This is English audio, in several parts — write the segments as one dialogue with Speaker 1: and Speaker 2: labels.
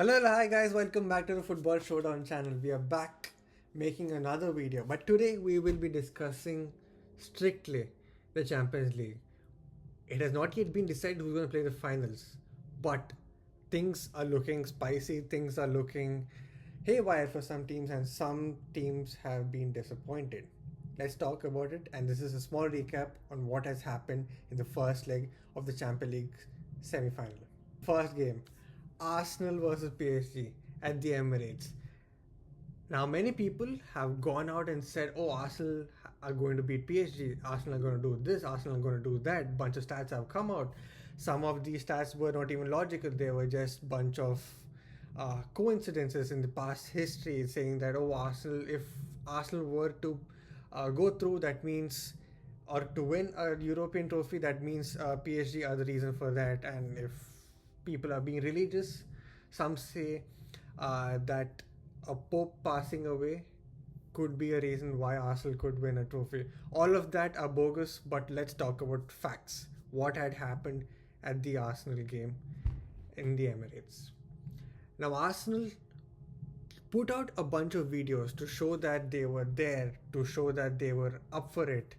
Speaker 1: Hi guys, welcome back to the Football Showdown channel. We are back making another video, but today we will be discussing strictly the Champions League. It has not yet been decided who's going to play the finals, but things are looking spicy, things are looking haywire for some teams, and some teams have been disappointed. Let's talk about it, and this is a small recap on what has happened in the first leg of the Champions League semi final. First game, Arsenal versus PSG at the Emirates. Now, many people have gone out and said, oh, Arsenal are going to beat PSG, Arsenal are going to do this, Arsenal are going to do that. Bunch of stats have come out. Some of these stats were not even logical, they were just bunch of coincidences in the past history saying that, oh, Arsenal, if Arsenal were to go through, that means, or to win a European trophy, that means PSG are the reason for that. And if people are being religious, some say that a pope passing away could be a reason why Arsenal could win a trophy. All of that are bogus, but let's talk about facts. What had happened at the Arsenal game in the Emirates. Now, Arsenal put out a bunch of videos to show that they were there, to show that they were up for it.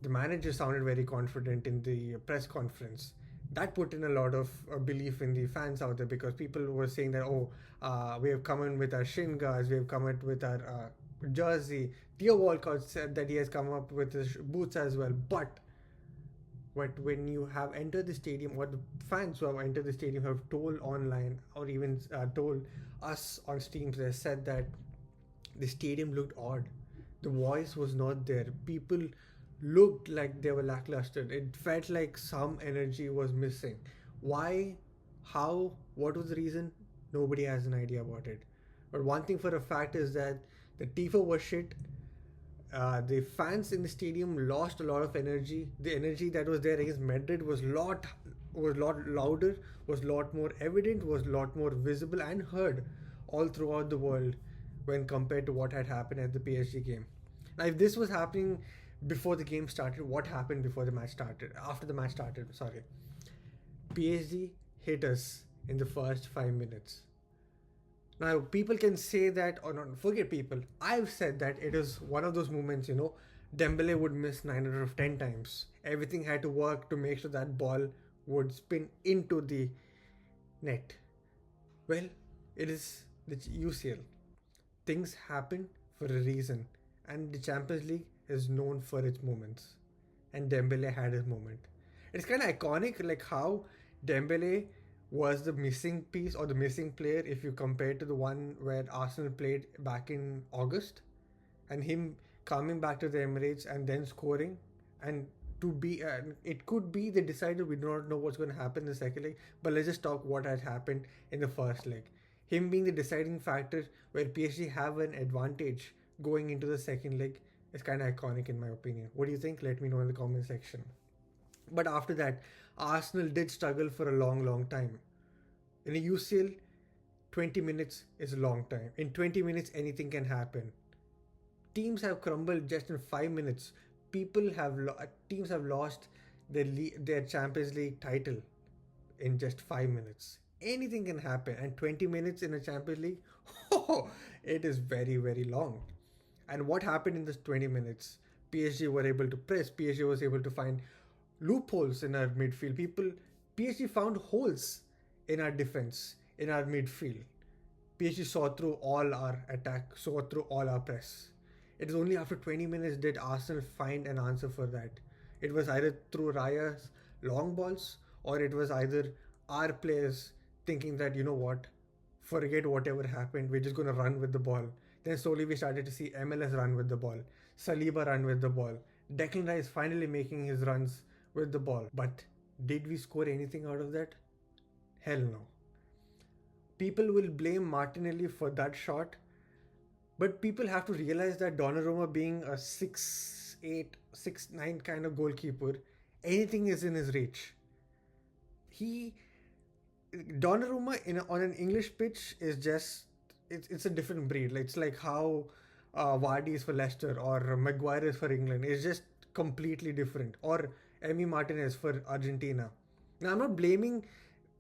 Speaker 1: The manager sounded very confident in the press conference. That put in a lot of belief in the fans out there, because people were saying that, oh, we have come in with our shin guards, we have come in with our jersey. Theo Walcott said that he has come up with his boots as well. But when you have entered the stadium, what the fans who have entered the stadium have told online, or even told us on streams, they said that the stadium looked odd. The voice was not there. People looked like they were lackluster. It felt like some energy was missing. Why? How? What was the reason? Nobody has an idea about it. But one thing for a fact is that the tifo was shit. The fans in the stadium lost a lot of energy. The energy that was there against Madrid was lot louder, was lot more evident, was lot more visible and heard all throughout the world when compared to what had happened at the PSG game. Now, if this was happening before the game started, what happened before the match started? After the match started, sorry. PSG hit us in the first 5 minutes. Now, people can say that, or not, forget people. I've said that it is one of those moments, Dembele would miss 9 out of 10 times. Everything had to work to make sure that ball would spin into the net. Well, it is the UCL. Things happen for a reason, and the Champions League is known for its moments. And Dembele had his moment. It's kind of iconic, like how Dembele was the missing piece or the missing player if you compare to the one where Arsenal played back in August, and him coming back to the Emirates and then scoring. And to be it could be they decided, we do not know what's going to happen in the second leg, but let's just talk what had happened in the first leg. Him being the deciding factor where PSG have an advantage going into the second leg is kind of iconic in my opinion. What do you think? Let me know in the comment section. But after that, Arsenal did struggle for a long time. In a UCL, 20 minutes is a long time. In 20 minutes, anything can happen. Teams have crumbled just in 5 minutes. Teams have lost their Champions League title in just 5 minutes. Anything can happen, and 20 minutes in a Champions League, it is very long. And what happened in this 20 minutes? PSG were able to press. PSG was able to find loopholes in our midfield. PSG found holes in our defense, in our midfield. PSG saw through all our attack, saw through all our press. It is only after 20 minutes did Arsenal find an answer for that. It was either through Raya's long balls, or it was either our players thinking that, you know what, forget whatever happened, we're just going to run with the ball. Then slowly we started to see MLS run with the ball, Saliba run with the ball, Declan Rice finally making his runs with the ball. But did we score anything out of that? Hell no. People will blame Martinelli for that shot, but people have to realize that Donnarumma, being a 6'8", 6'9" kind of goalkeeper, anything is in his reach. Donnarumma on an English pitch is just, it's a different breed. It's like how Vardy is for Leicester or Maguire is for England. It's just completely different. Or Emi Martinez for Argentina. Now, I'm not blaming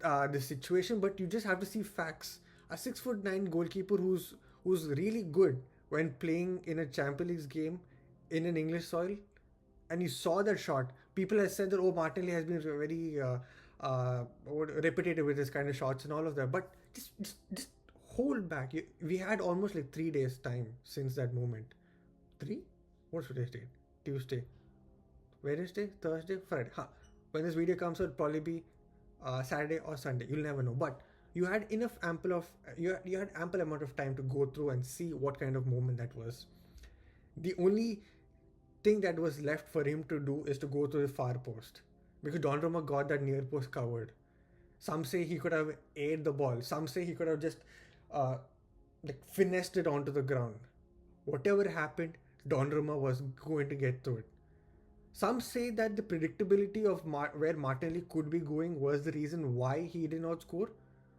Speaker 1: the situation, but you just have to see facts. a 6'9" goalkeeper who's really good when playing in a Champions League game in an English soil, and you saw that shot. People have said that Martinelli has been very repetitive with this kind of shots and all of that, but just hold back. We had almost like 3 days time since that moment. Three? What's today's date? Tuesday, Wednesday, Thursday, Friday. Huh. When this video comes out, it'll probably be Saturday or Sunday. You'll never know. But you had you had ample amount of time to go through and see what kind of moment that was. The only thing that was left for him to do is to go to the far post, because Donnarumma got that near post covered. Some say he could have aired the ball. Some say he could have just like finessed it onto the ground. Whatever happened, Donnarumma was going to get to it. Some say that the predictability of where Martinelli could be going was the reason why he did not score.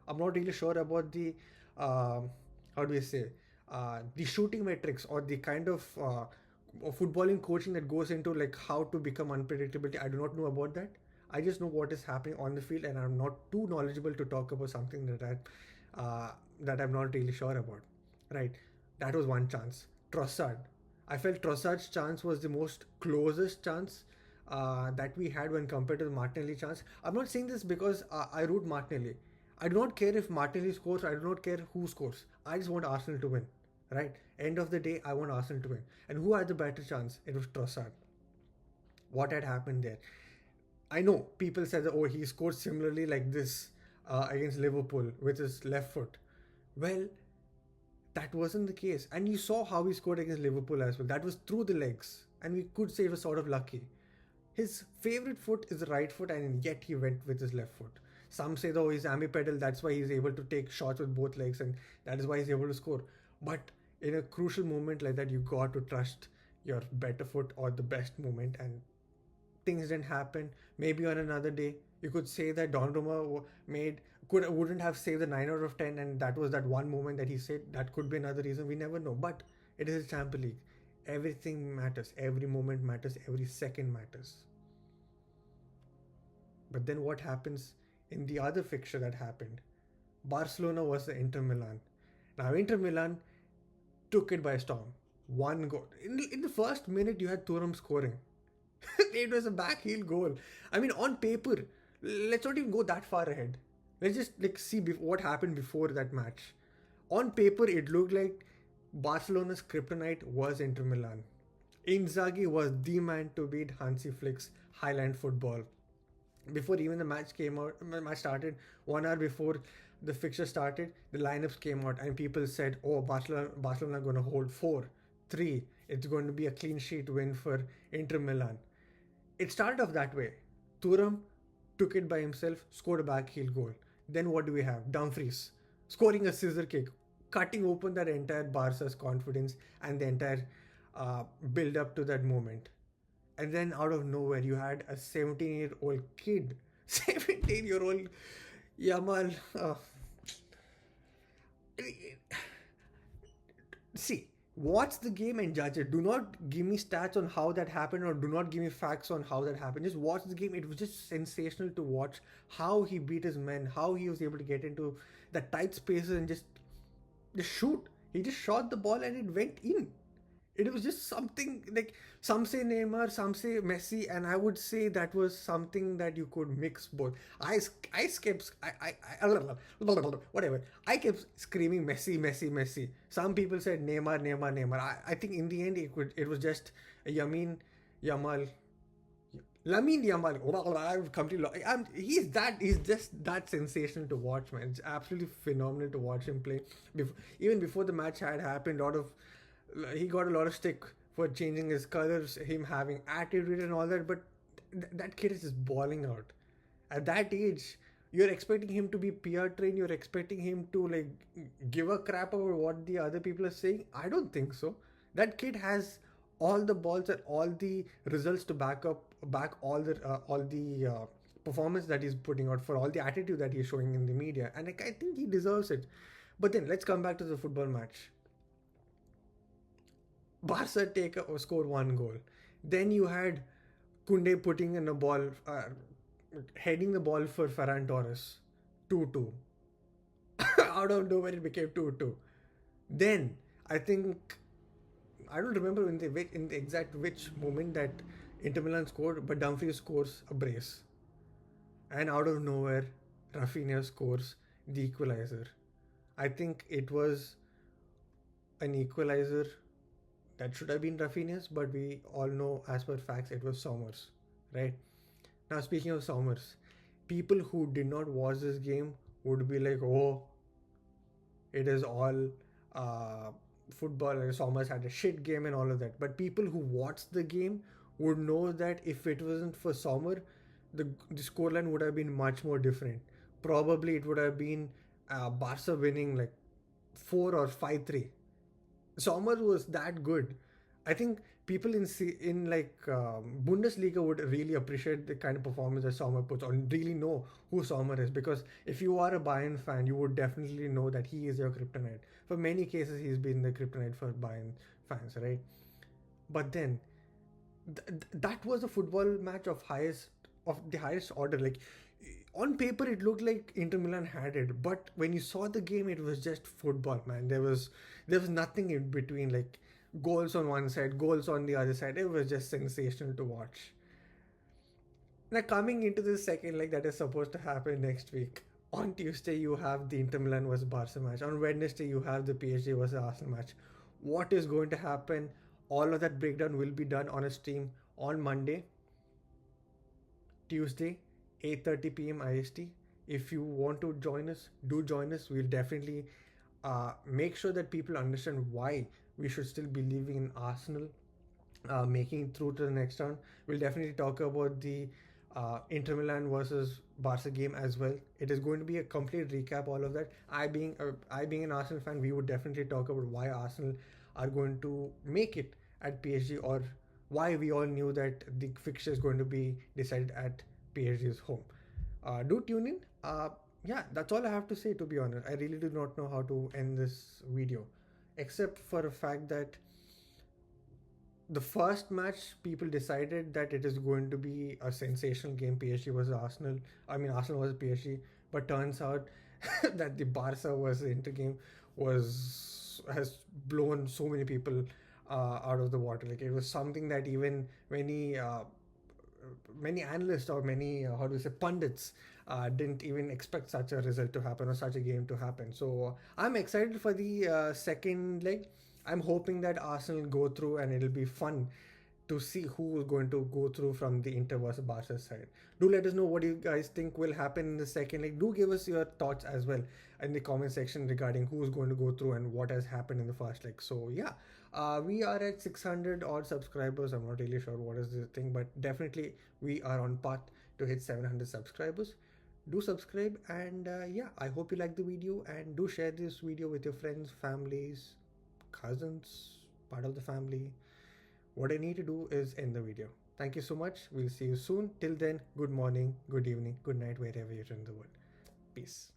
Speaker 1: I'm not really sure about the how do we say the shooting metrics or the kind of footballing coaching that goes into like how to become unpredictability. I do not know about that. I just know what is happening on the field, and I'm not too knowledgeable to talk about something that I'm not really sure about. Right, that was one chance. Trossard. I felt Trossard's chance was the most closest chance that we had when compared to the Martinelli chance. I'm not saying this because I root Martinelli. I do not care if Martinelli scores. I do not care who scores. I just want Arsenal to win. Right? End of the day, I want Arsenal to win. And who had the better chance? It was Trossard. What had happened there? I know people said that, oh, he scored similarly like this against Liverpool with his left foot. Well, that wasn't the case. And you saw how he scored against Liverpool as well. That was through the legs. And we could say it was sort of lucky. His favorite foot is the right foot, and yet he went with his left foot. Some say, though, he's ambipedal. That's why he's able to take shots with both legs, and that is why he's able to score. But in a crucial moment like that, you got to trust your better foot or the best moment, and things didn't happen. Maybe on another day, you could say that Donnarumma wouldn't have saved the 9 out of 10, and that was that one moment that he said. That could be another reason. We never know. But it is a Champions League. Everything matters. Every moment matters. Every second matters. But then what happens in the other fixture that happened? Barcelona versus Inter Milan. Now, Inter Milan took it by storm. One goal. In the first minute, you had Thuram scoring. It was a backheel goal. I mean, on paper, let's not even go that far ahead. Let's just see what happened before that match. On paper, it looked like Barcelona's kryptonite was Inter Milan. Inzaghi was the man to beat Hansi Flick's Highland football. Before even the match started, 1 hour before the fixture started, the lineups came out and people said, oh, Barcelona are going to hold 4-3. It's going to be a clean sheet win for Inter Milan. It started off that way. Thuram took it by himself, scored a backheel goal. Then what do we have? Dumfries scoring a scissor kick, cutting open that entire Barca's confidence and the entire build up to that moment. And then out of nowhere, you had a 17-year-old kid, 17-year-old Yamal. See, watch the game and judge it. Do not give me stats on how that happened, or do not give me facts on how that happened. Just watch the game. It was just sensational to watch how he beat his men, how he was able to get into the tight spaces and just shoot. He just shot the ball and it went in. It was just something like, some say Neymar, some say Messi, and I would say that was something that you could mix both. I kept whatever. I kept screaming Messi, Messi, Messi. Some people said Neymar, Neymar, Neymar. I think in the end it was just Lamine Yamal. I've completely. He's just that sensational to watch, man. It's absolutely phenomenal to watch him play. Even before the match had happened, he got a lot of stick for changing his colors, him having attitude and all that, but that kid is just balling out. At that age, you're expecting him to be PR trained, you're expecting him to give a crap about what the other people are saying. I don't think so. That kid has all the balls and all the results to back all the performance that he's putting out, for all the attitude that he's showing in the media, and I think he deserves it. But then let's come back to the football match. Barca scored 1 goal. Then you had Koundé putting in a ball, heading the ball for Ferran Torres, 2-2. out of nowhere it became 2-2. Then I think I don't remember in the exact which moment that Inter Milan scored, but Dumfries scores a brace, and out of nowhere, Rafinha scores the equalizer. I think it was an equalizer that should have been Rafinha's, but we all know, as per facts, it was Sommers, right? Now, speaking of Sommers, people who did not watch this game would be like, oh, it is all uh, football, and Sommers had a shit game and all of that. But people who watched the game would know that if it wasn't for Sommer, the scoreline would have been much more different. Probably it would have been Barca winning like 4 or 5-3. Sommer was that good. I think people in like Bundesliga would really appreciate the kind of performance that Sommer puts on, really know who Sommer is. Because if you are a Bayern fan, you would definitely know that he is your kryptonite. For many cases, he's been the kryptonite for Bayern fans, right? But then that was a football match of the highest order. Like on paper, it looked like Inter Milan had it, but when you saw the game, it was just football, man. There was nothing in between, like goals on one side, goals on the other side. It was just sensational to watch. Now coming into the second leg that is supposed to happen next week. On Tuesday you have the Inter Milan vs Barca match. On Wednesday you have the PSG vs Arsenal match. What is going to happen? All of that breakdown will be done on a stream on Monday, Tuesday, 8:30 p.m. IST. If you want to join us, do join us. We'll definitely make sure that people understand why we should still be believing in Arsenal making it through to the next round. We'll definitely talk about the Inter Milan versus Barca game as well. It is going to be a complete recap, all of that. I being an Arsenal fan, we would definitely talk about why Arsenal are going to make it at PSG, or why we all knew that the fixture is going to be decided at PSG's home. Do tune in. Yeah, that's all I have to say, to be honest. I really do not know how to end this video, except for the fact that the first match people decided that it is going to be a sensational game. PSG was Arsenal. I mean, Arsenal was PSG, but turns out that the Barca versus Inter game has blown so many people out of the water. Like, it was something that even many analysts, or many how do you say, pundits didn't even expect such a result to happen, or such a game to happen. So I'm excited for the second leg. I'm hoping that Arsenal go through, and it'll be fun to see who is going to go through from the Inter versus Barca side. Do let us know what you guys think will happen in the second leg. Do give us your thoughts as well in the comment section regarding who's going to go through and what has happened in the first leg. So yeah, we are at 600 odd subscribers. I'm not really sure what is the thing, but definitely we are on path to hit 700 subscribers. Do subscribe, and yeah, I hope you like the video, and do share this video with your friends, families, cousins, part of the family. What I need to do is end the video. Thank you so much. We'll see you soon. Till then, good morning, good evening, good night, wherever you're in the world. Peace.